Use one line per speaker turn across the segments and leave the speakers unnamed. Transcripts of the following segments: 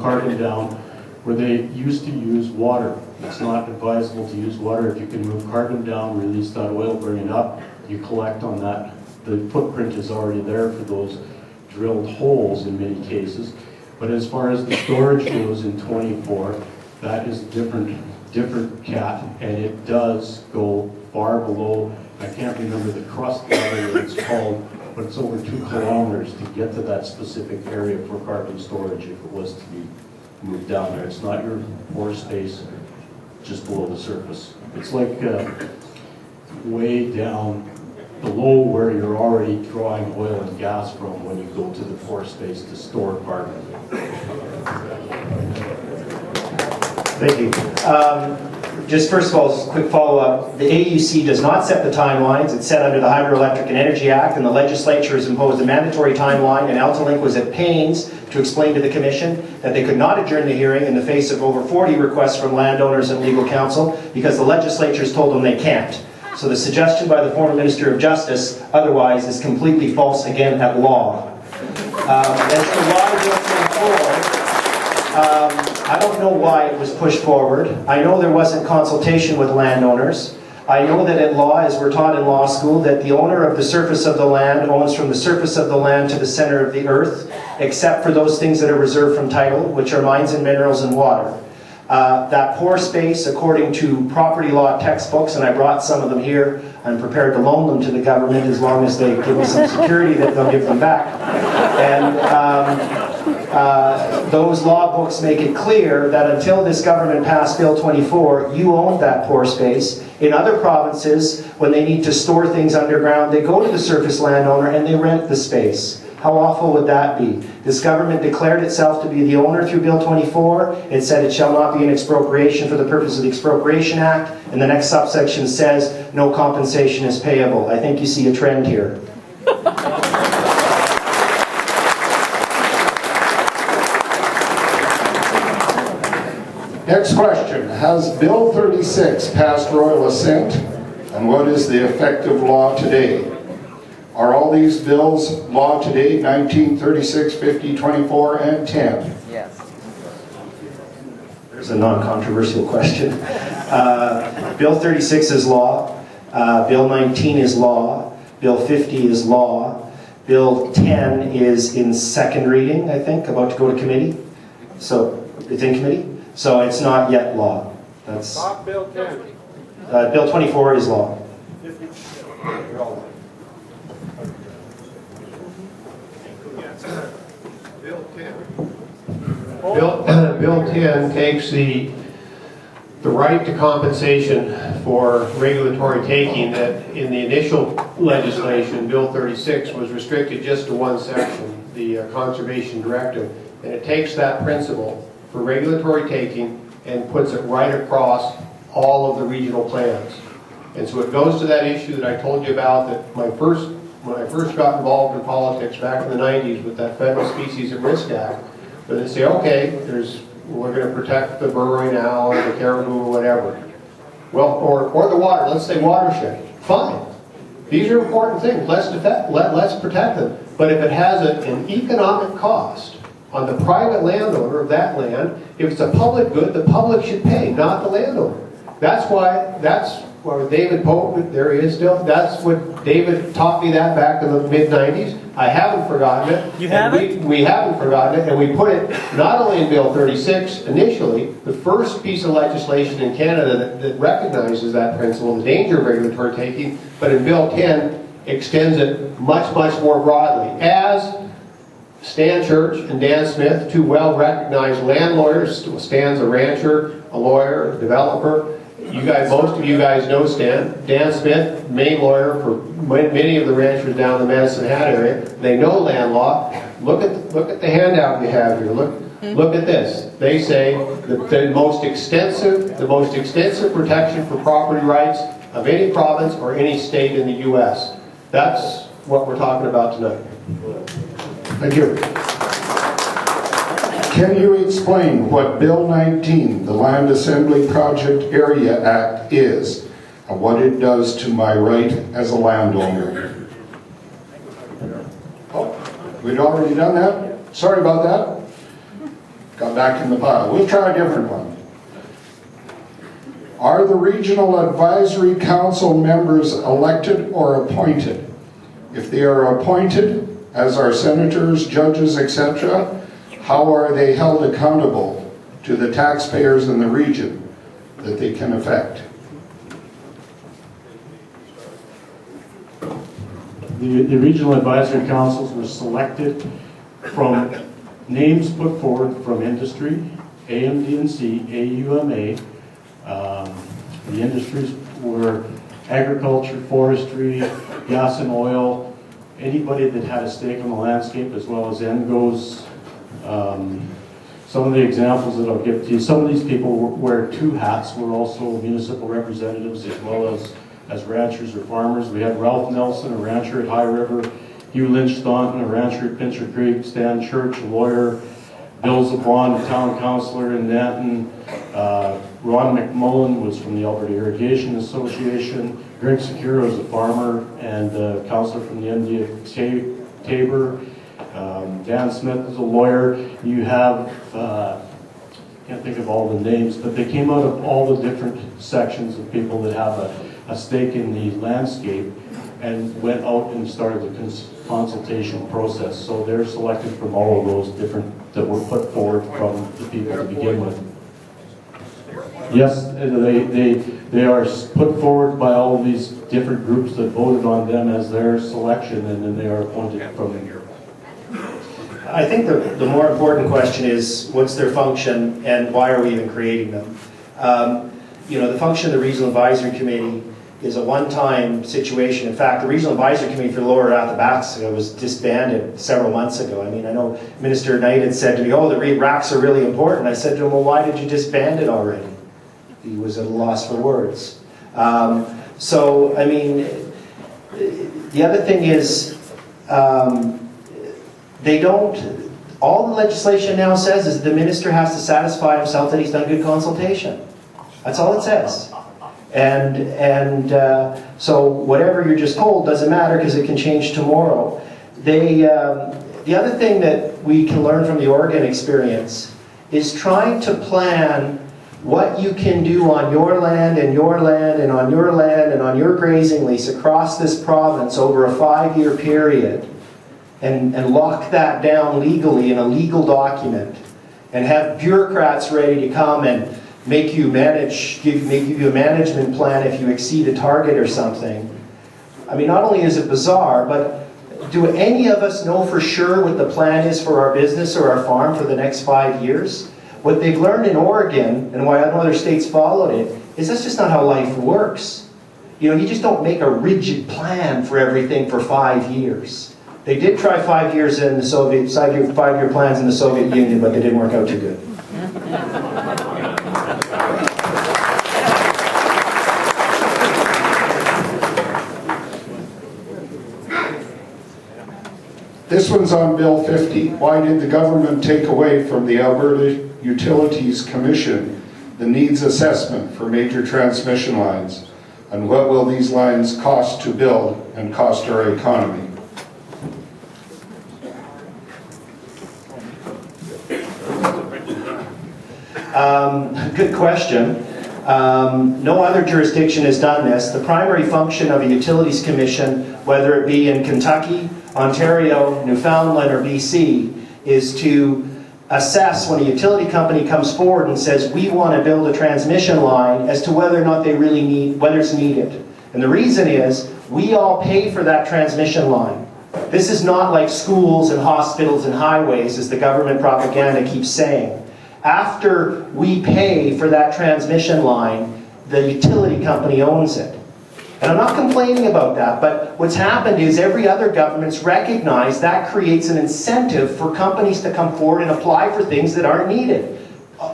carbon down where they used to use water. It's not advisable to use water. If you can move carbon down, release that oil, bring it up, you collect on that. The footprint is already there for those drilled holes in many cases. But as far as the storage goes in 24, that is a different cat, and it does go far below, I can't remember the crust level that it's called, but it's over 2 kilometers to get to that specific area for carbon storage if it was to be moved down there. It's not your pore space just below the surface. It's like way down below where you're already drawing oil and gas from when you go to the pore space to store carbon.
Thank you. Just first of all, quick follow-up. The AUC does not set the timelines. It's set under the Hydroelectric and Energy Act, and the legislature has imposed a mandatory timeline, and AltaLink was at pains to explain to the Commission that they could not adjourn the hearing in the face of over 40 requests from landowners and legal counsel because the legislature has told them they can't. So the suggestion by the former Minister of Justice otherwise is completely false again at law. As to why Bill 24, I don't know why it was pushed forward. I know there wasn't consultation with landowners. I know that in law, as we're taught in law school, that the owner of the surface of the land owns from the surface of the land to the center of the earth, except for those things that are reserved from title, which are mines and minerals and water. That pore space, according to property law textbooks, and I brought some of them here, I'm prepared to loan them to the government as long as they give me some security that they'll give them back. And those law books make it clear that until this government passed Bill 24, you owned that pore space. In other provinces, when they need to store things underground, they go to the surface landowner and they rent the space. How awful would that be? This government declared itself to be the owner through Bill 24. It said it shall not be an expropriation for the purpose of the Expropriation Act. And the next subsection says no compensation is payable. I think you see a trend here.
Next question. Has Bill 36 passed royal assent? And what is the effective law today? Are all these bills law today, 1936, 50, 24, and 10?
Yes.
There's a non-controversial question. Bill 36 is law. Bill 19 is law. Bill 50 is law. Bill 10 is in second reading, I think, about to go to committee. So, it's in committee? So it's not yet law. That's
Not Bill 10.
Bill 24 is law.
Bill 10. Bill 10 takes the right to compensation for regulatory taking that in the initial legislation, Bill 36, was restricted just to one section, the Conservation Directive. And it takes that principle for regulatory taking and puts it right across all of the regional plans. And so it goes to that issue that I told you about, that when I first got involved in politics back in the 90s with that Federal Species at Risk Act, where they say, okay, we're going to protect the burrowing owl or the caribou or whatever. Well, or the water, let's say watershed. Fine. These are important things. Let's protect them. But if it has an economic cost on the private landowner of that land, if it's a public good, the public should pay, not the landowner. That's where David Pope, there he is still, that's what David taught me that back in the mid-90s. I haven't forgotten it.
You haven't?
We haven't forgotten it, and we put it not only in Bill 36 initially, the first piece of legislation in Canada that recognizes that principle, the danger of regulatory taking, but in Bill 10 extends it much, much more broadly. As Stan Church and Dan Smith, two well-recognized land lawyers, Stan's a rancher, a lawyer, a developer. You guys, most of you guys know Stan. Dan Smith, main lawyer for many of the ranchers down in the Medicine Hat area. They know land law. Look at the handout you have here. Look at this. They say the most extensive protection for property rights of any province or any state in the U.S. That's what we're talking about tonight.
Thank you. Can you explain what Bill 19, the Land Assembly Project Area Act, is and what it does to my right as a landowner? Oh, we'd already done that? Sorry about that. Got back in the pile. We'll try a different one. Are the Regional Advisory Council members elected or appointed? If they are appointed, as are senators, judges, etc., how are they held accountable to the taxpayers in the region that they can affect?
The regional advisory councils were selected from names put forward from industry, AMD&C, AUMA. The industries were agriculture, forestry, gas and oil, anybody that had a stake on the landscape, as well as NGOs. Some of the examples that I'll give to you, some of these people wear two hats. We're also municipal representatives as well as ranchers or farmers. We had Ralph Nelson, a rancher at High River, Hugh Lynch Staunton, a rancher at Pincher Creek, Stan Church, a lawyer, Bill Zabron, a town councillor in Nanton, Ron McMullen was from the Alberta Irrigation Association, Greg Securo is a farmer and a councillor from the MD of Tabor, Dan Smith is a lawyer. You have, can't think of all the names, but they came out of all the different sections of people that have a stake in the landscape and went out and started the consultation process. So they're selected from all of those different that were put forward from the people to begin with. Yes, they are put forward by all of these different groups that voted on them as their selection, and then they are appointed from here.
I think the more important question is, what's their function and why are we even creating them? The function of the Regional Advisory Committee is a one-time situation. In fact, the Regional Advisory Committee for Lower Athabasca was disbanded several months ago. I mean, I know Minister Knight had said to me, oh, the RACs are really important. I said to him, well, why did you disband it already? He was at a loss for words. So, I mean, the other thing is, all the legislation now says is the minister has to satisfy himself that he's done good consultation. That's all it says. And so whatever you're just told doesn't matter because it can change tomorrow. The other thing that we can learn from the Oregon experience is trying to plan what you can do on your land and your land and on your land and on your grazing lease across this province over a 5-year period and lock that down legally in a legal document and have bureaucrats ready to come and make you a management plan if you exceed a target or something. I mean, not only is it bizarre, but do any of us know for sure what the plan is for our business or our farm for the next 5 years? What they've learned in Oregon, and why other states followed it, is that's just not how life works. You just don't make a rigid plan for everything for 5 years. They did try 5 years in the Soviet, 5-year plans in the Soviet Union, but they didn't work out too good.
This one's on Bill 50. Why did the government take away from the Alberta Utilities Commission the needs assessment for major transmission lines? And what will these lines cost to build and cost our economy?
Good question. No other jurisdiction has done this. The primary function of a Utilities Commission, whether it be in Kentucky, Ontario, Newfoundland, or BC, is to assess when a utility company comes forward and says, we want to build a transmission line, as to whether or not whether it's needed. And the reason is, we all pay for that transmission line. This is not like schools and hospitals and highways, as the government propaganda keeps saying. After we pay for that transmission line, the utility company owns it. And I'm not complaining about that, but what's happened is every other government's recognized that creates an incentive for companies to come forward and apply for things that aren't needed.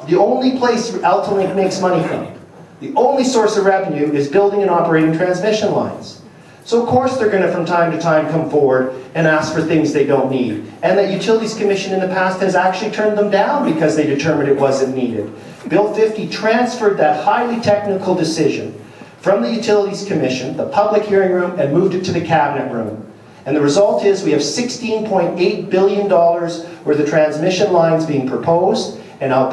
The only place Altalink makes money from, the only source of revenue is building and operating transmission lines. So of course they're going to from time to time come forward and ask for things they don't need. And the Utilities Commission in the past has actually turned them down because they determined it wasn't needed. Bill 50 transferred that highly technical decision from the Utilities Commission, the public hearing room, and moved it to the cabinet room. And the result is we have $16.8 billion worth of transmission lines being proposed, And Alberta